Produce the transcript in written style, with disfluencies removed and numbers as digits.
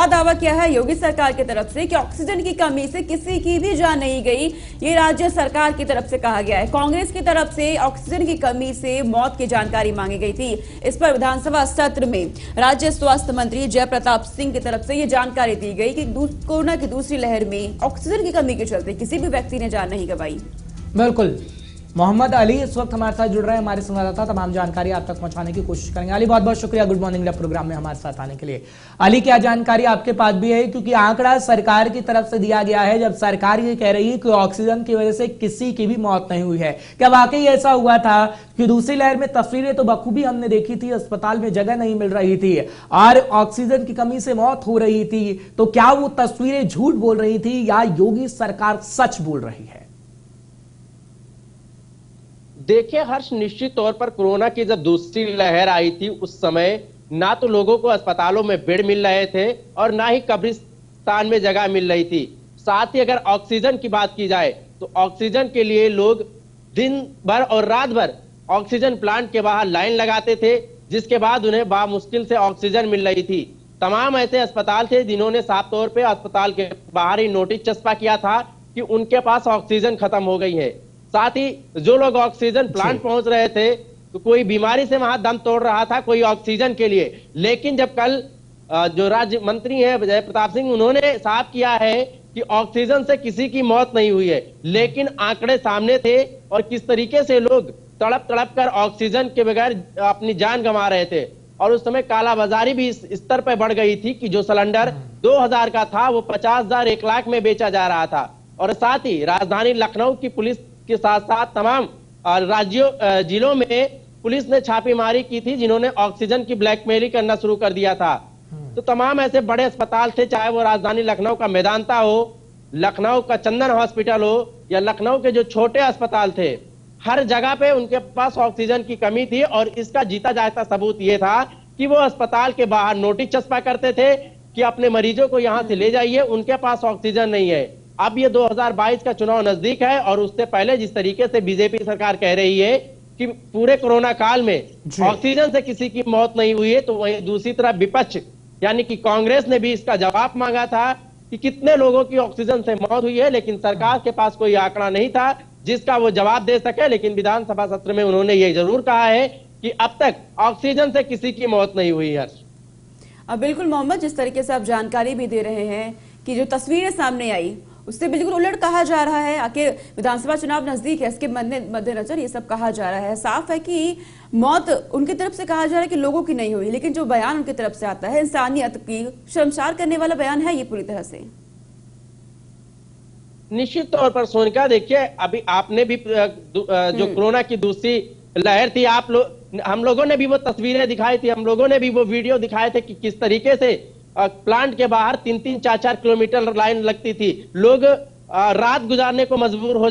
बड़ा दावा किया है योगी सरकार की तरफ से कि ऑक्सीजन की कमी से किसी की भी जान नहीं गई। ये राज्य सरकार की तरफ से कहा गया है। कांग्रेस की तरफ से ऑक्सीजन की कमी से मौत की जानकारी मांगी गई थी। इस पर विधानसभा सत्र में राज्य स्वास्थ्य मंत्री जय प्रताप सिंह की तरफ से ये जानकारी दी गई कि कोरोना की दूसरी लहर में ऑक्सीजन की कमी के चलते किसी भी व्यक्ति ने जान नहीं गंवाई। बिल्कुल, मोहम्मद अली इस वक्त हमारे साथ जुड़ रहे हैं, हमारे संवाददाता तमाम जानकारी आप तक पहुंचाने की कोशिश करेंगे। अली, बहुत बहुत शुक्रिया गुड मॉर्निंग प्रोग्राम में हमारे साथ आने के लिए। अली, क्या जानकारी आपके पास भी है, क्योंकि आंकड़ा सरकार की तरफ से दिया गया है, जब सरकार ये कह रही है कि ऑक्सीजन की वजह से किसी की भी मौत नहीं हुई है, क्या वाकई ऐसा हुआ था कि दूसरी लहर में तस्वीरें तो बखूबी हमने देखी थी, अस्पताल में जगह नहीं मिल रही थी और ऑक्सीजन की कमी से मौत हो रही थी, तो क्या वो तस्वीरें झूठ बोल रही थी या योगी सरकार सच बोल रही है? देखिए हर्ष, निश्चित तौर पर कोरोना की जब दूसरी लहर आई थी उस समय ना तो लोगों को अस्पतालों में बेड मिल रहे थे और ना ही कब्रिस्तान में जगह मिल रही थी। साथ ही अगर ऑक्सीजन की बात की जाए तो ऑक्सीजन के लिए लोग दिन भर और रात भर ऑक्सीजन प्लांट के बाहर लाइन लगाते थे, जिसके बाद उन्हें बामुश्किल से ऑक्सीजन मिल रही थी। तमाम ऐसे अस्पताल थे जिन्होंने साफ तौर पर अस्पताल के बाहर ही नोटिस चस्पा किया था कि उनके पास ऑक्सीजन खत्म हो गई है। साथ ही जो लोग ऑक्सीजन प्लांट पहुंच रहे थे तो कोई बीमारी से वहां दम तोड़ रहा था, कोई ऑक्सीजन के लिए। लेकिन जब कल जो राज्य मंत्री है जय प्रताप सिंह, उन्होंने साफ किया है कि ऑक्सीजन से किसी की मौत नहीं हुई है, लेकिन आंकड़े सामने थे और किस तरीके से लोग तड़प तड़प कर ऑक्सीजन के बगैर अपनी जान गंवा रहे थे। और उस समय कालाबाजारी भी इस स्तर पर बढ़ गई थी कि जो सिलेंडर 2000 का था वो 50,000 1 लाख में बेचा जा रहा था। और साथ ही राजधानी लखनऊ की पुलिस के साथ साथ तमाम राज्यों जिलों में पुलिस ने छापेमारी की थी, जिन्होंने ऑक्सीजन की ब्लैकमेलिंग करना शुरू कर दिया था। तो तमाम ऐसे बड़े अस्पताल थे, चाहे वो राजधानी लखनऊ का मेदांता हो, लखनऊ का चंदन हॉस्पिटल हो या लखनऊ के जो छोटे अस्पताल थे, हर जगह पे उनके पास ऑक्सीजन की कमी थी। और इसका जीता जागता सबूत ये था कि वो अस्पताल के बाहर नोटिस चस्पा करते थे कि अपने मरीजों को यहां से ले जाइए, उनके पास ऑक्सीजन नहीं है। अब ये 2022 का चुनाव नजदीक है और उससे पहले जिस तरीके से बीजेपी सरकार कह रही है कि पूरे कोरोना काल में ऑक्सीजन से किसी की मौत नहीं हुई है, तो वहीं दूसरी तरफ विपक्ष यानी कि कांग्रेस ने भी इसका जवाब मांगा था कि कितने लोगों की ऑक्सीजन से मौत हुई है, लेकिन सरकार के पास कोई आंकड़ा नहीं था जिसका वो जवाब दे सके। लेकिन विधानसभा सत्र में उन्होंने ये जरूर कहा है कि अब तक ऑक्सीजन से किसी की मौत नहीं हुई है। अब बिल्कुल मोहम्मद, जिस तरीके से आप जानकारी भी दे रहे हैं कि जो तस्वीरें सामने आई उससे बिल्कुल उलट कहा जा रहा है। आखिर विधानसभा चुनाव नजदीक है, इसके मद्देनजर ये सब कहा जा रहा है। साफ है कि मौत उनकी तरफ से कहा जा रहा है कि लोगों की नहीं हुई, लेकिन जो बयान उनकी तरफ से आता है इंसानियत की शर्मसार करने वाला बयान है ये पूरी तरह से। निश्चित तौर पर सोनिका, देखिए अभी आपने भी जो कोरोना की दूसरी लहर थी, हम लोगों ने भी वो तस्वीरें दिखाई थी, हम लोगों ने भी वो वीडियो दिखाए थे कि किस तरीके से प्लांट के बाहर 3-3, 4-4 किलोमीटर लाइन लगती थी। लोग रात गुजारने को मजबूर हो